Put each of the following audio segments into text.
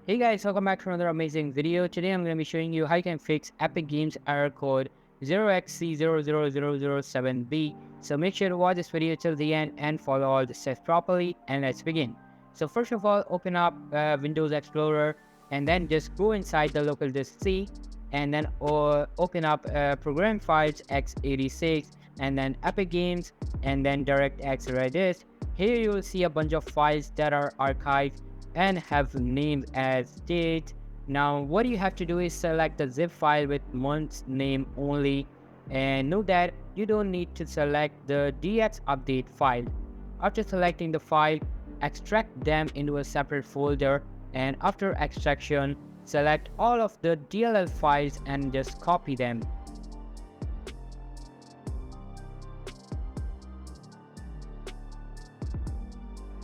Hey guys, welcome back to another amazing video. Today I'm going to be showing you how you can fix Epic Games error code 0xc000007b. So make sure to watch this video till the end and follow all the steps properly, and let's begin. So first of all, open up Windows Explorer and then just go inside the local disk C and then open up program files x86 and then Epic Games and then DirectX Redis. Here you will see a bunch of files that are archived and have names as date. Now what you have to do is select the zip file with month's name only, and note that you don't need to select the dx update file. After selecting the file, extract them into a separate folder, and after extraction, select all of the DLL files and just copy them.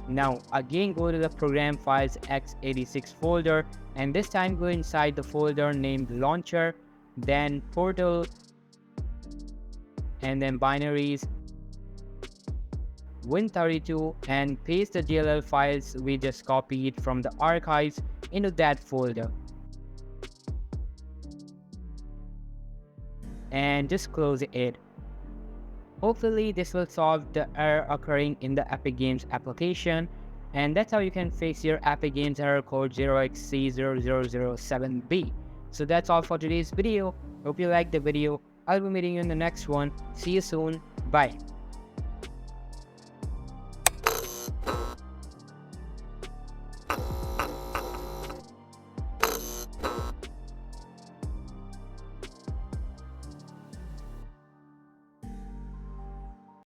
Now again go to the program files x86 folder, and this time go inside the folder named launcher, then portal, and then binaries, win32, and paste the DLL files we just copied from the archives into that folder. And just close it. Hopefully this will solve the error occurring in the Epic Games application, and that's how you can fix your Epic Games error code 0xc0007b. So that's all for today's video. Hope you liked the video. I'll be meeting you in the next one. See you soon. Bye.